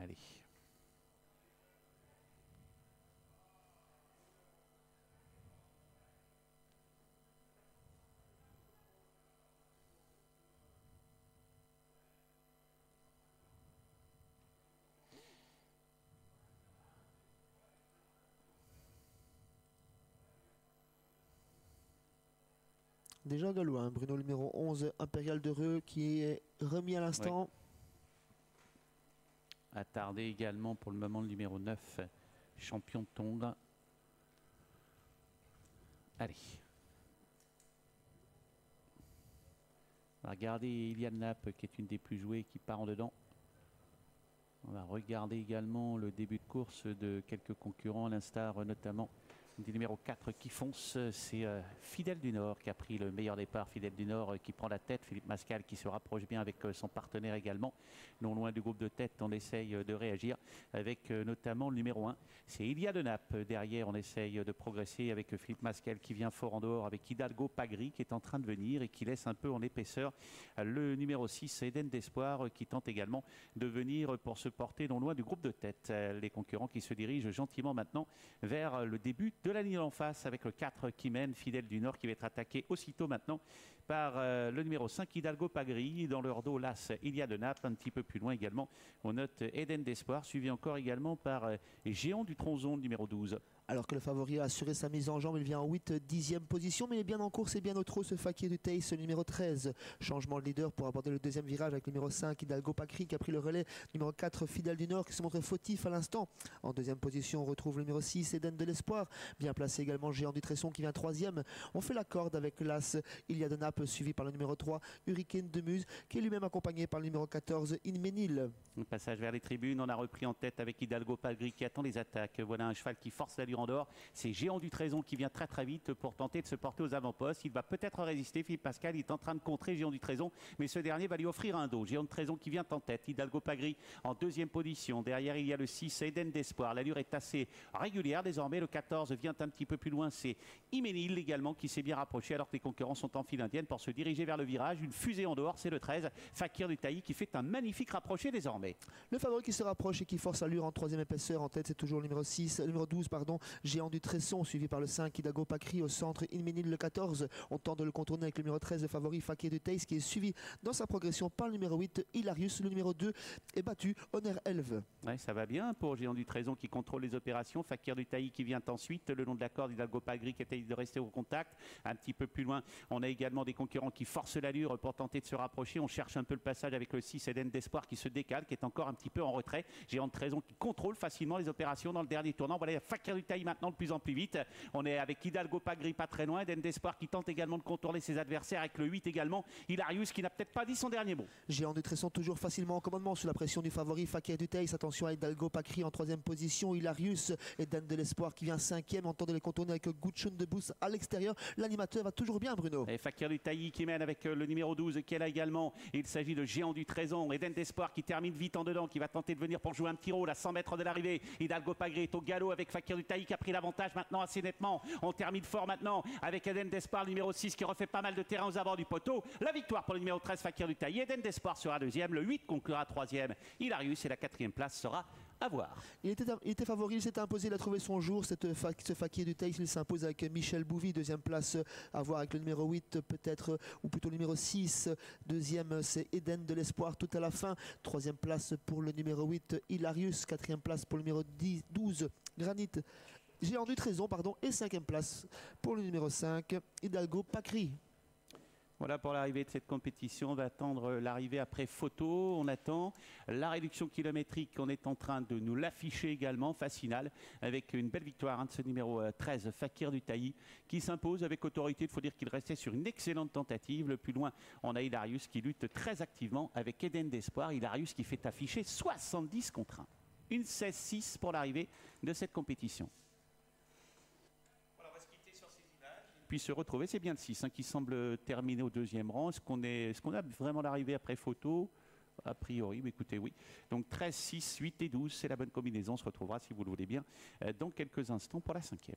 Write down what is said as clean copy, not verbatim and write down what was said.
Allez. Déjà gallois, hein, Bruno numéro 11, Impérial de Reux, qui est remis à l'instant. Ouais. Attardé également pour le moment le numéro 9, champion de Tonga. Allez. On va regarder Iliane Nap, qui est une des plus jouées, qui part en dedans. On va regarder également le début de course de quelques concurrents, à l'instar notamment du numéro 4 qui fonce. C'est Fidèle du Nord qui a pris le meilleur départ. Fidèle du Nord qui prend la tête. Philippe Mascal qui se rapproche bien avec son partenaire également. Non loin du groupe de tête, on essaye de réagir avec notamment le numéro 1. C'est Ilia de Nap. Derrière, on essaye de progresser avec Philippe Mascal qui vient fort en dehors avec Hidalgo Pagri qui est en train de venir et qui laisse un peu en épaisseur le numéro 6, Eden d'Espoir, qui tente également de venir pour se porter non loin du groupe de tête. Les concurrents qui se dirigent gentiment maintenant vers le début de la ligne en face avec le 4 qui mène, Fidèle du Nord, qui va être attaqué aussitôt maintenant par le numéro 5, Hidalgo Pagri. Dans leur dos, l'As, Ilia de Naples. Un petit peu plus loin également, on note Eden d'Espoir, suivi encore également par Géant du Tronzon, numéro 12. Alors que le favori a assuré sa mise en jambe, il vient en 8e position, mais il est bien en course et bien au trot, ce Fakir du Teis, numéro 13. Changement de leader pour aborder le deuxième virage avec le numéro 5, Hidalgo Pagri, qui a pris le relais. Numéro 4, Fidèle du Nord, qui se montre fautif à l'instant. En deuxième position, on retrouve le numéro 6, Eden de l'Espoir. Bien placé également, Géant du Tresson, qui vient 3e. On fait la corde avec l'As, Ilia de Naples, suivi par le numéro 3, Hurricane de Muse, qui est lui-même accompagné par le numéro 14, Inménil. Un passage vers les tribunes, on a repris en tête avec Hidalgo Pagri qui attend les attaques. Voilà un cheval qui force l'allure en dehors. C'est Géant du Tresson qui vient très vite pour tenter de se porter aux avant-postes. Il va peut-être résister. Philippe Pascal il est en train de contrer Géant du Tresson, mais ce dernier va lui offrir un dos. Géant du Tresson qui vient en tête. Hidalgo Pagri en deuxième position. Derrière, il y a le 6, Eden d'Espoir. L'allure est assez régulière désormais. Le 14 vient un petit peu plus loin. C'est Iménil également qui s'est bien rapproché alors que les concurrents sont en file indienne pour se diriger vers le virage. Une fusée en dehors, c'est le 13, Fakir du Tailly qui fait un magnifique rapproché désormais. Le favori qui se rapproche et qui force l'allure en troisième épaisseur. En tête, c'est toujours le numéro 12, Géant du Tresson, suivi par le 5, Hidalgo Pagri. Au centre, Inménil, le 14. On tente de le contourner avec le numéro 13, le favori Fakir du Teis, qui est suivi dans sa progression par le numéro 8, Hilarius. Le numéro 2 est battu, Honor Elve. Ouais, ça va bien pour Géant du Tresson qui contrôle les opérations. Fakir du Tailly qui vient ensuite le long de la corde. Hidalgo Pagri qui essaye de rester au contact. Un petit peu plus loin, on a également des concurrents qui forcent l'allure pour tenter de se rapprocher. On cherche un peu le passage avec le 6, Eden d'Espoir, qui se décale, qui est encore un petit peu en retrait. Géant de Tresson qui contrôle facilement les opérations dans le dernier tournant. Voilà, Fakir du Tailly maintenant de plus en plus vite. On est avec Hidalgo Pagri pas très loin. Eden d'Espoir qui tente également de contourner ses adversaires avec le 8 également. Hilarius qui n'a peut-être pas dit son dernier mot. Géant du Tresson toujours facilement en commandement sous la pression du favori Fakir du Teis. Attention à Hidalgo Pagri en troisième position. Hilarius, Eden de l'Espoir qui vient 5e. On tente de les contourner avec Gutschun de Bous à l'extérieur. L'animateur va toujours bien, Bruno. Et Fakir du Tailly qui mène avec le numéro 12 qui est là également. Il s'agit de Géant du Tresson. Eden d'Espoir qui termine vite en dedans, qui va tenter de venir pour jouer un petit rôle à 100 mètres de l'arrivée. Hidalgo Pagri est au galop avec Fakir du Tailly qui a pris l'avantage maintenant assez nettement. On termine fort maintenant avec Eden d'Espoir, le numéro 6 qui refait pas mal de terrain aux abords du poteau. La victoire pour le numéro 13, Fakir du Tailly. Eden d'Espoir sera deuxième, le 8 conclura troisième. Hilarius et la quatrième place sera à voir. Il était favori, il s'était imposé, il a trouvé son jour. Ce Fakir du Teis, il s'impose avec Michel Bouvy. Deuxième place à voir avec le numéro 8 peut-être, ou plutôt le numéro 6. Deuxième, c'est Eden de l'Espoir tout à la fin. Troisième place pour le numéro 8, Hilarius. Quatrième place pour le numéro 12, Granit. Géant du Tresson, et cinquième place pour le numéro 5, Hidalgo Pagri. Voilà pour l'arrivée de cette compétition. On va attendre l'arrivée après photo. On attend la réduction kilométrique. On est en train de nous l'afficher également, phase finale, avec une belle victoire de ce numéro 13, Fakir du Tailly, qui s'impose avec autorité. Il faut dire qu'il restait sur une excellente tentative. Le plus loin, on a Hilarius qui lutte très activement avec Eden d'Espoir. Hilarius qui fait afficher 70 contre 1. Une 16-6 pour l'arrivée de cette compétition. Puis se retrouver, c'est bien le 6 qui semble terminer au deuxième rang. Est-ce qu'on a vraiment l'arrivée après photo? A priori, mais écoutez, oui. Donc 13, 6, 8 et 12, c'est la bonne combinaison. On se retrouvera, si vous le voulez bien, dans quelques instants pour la 5e.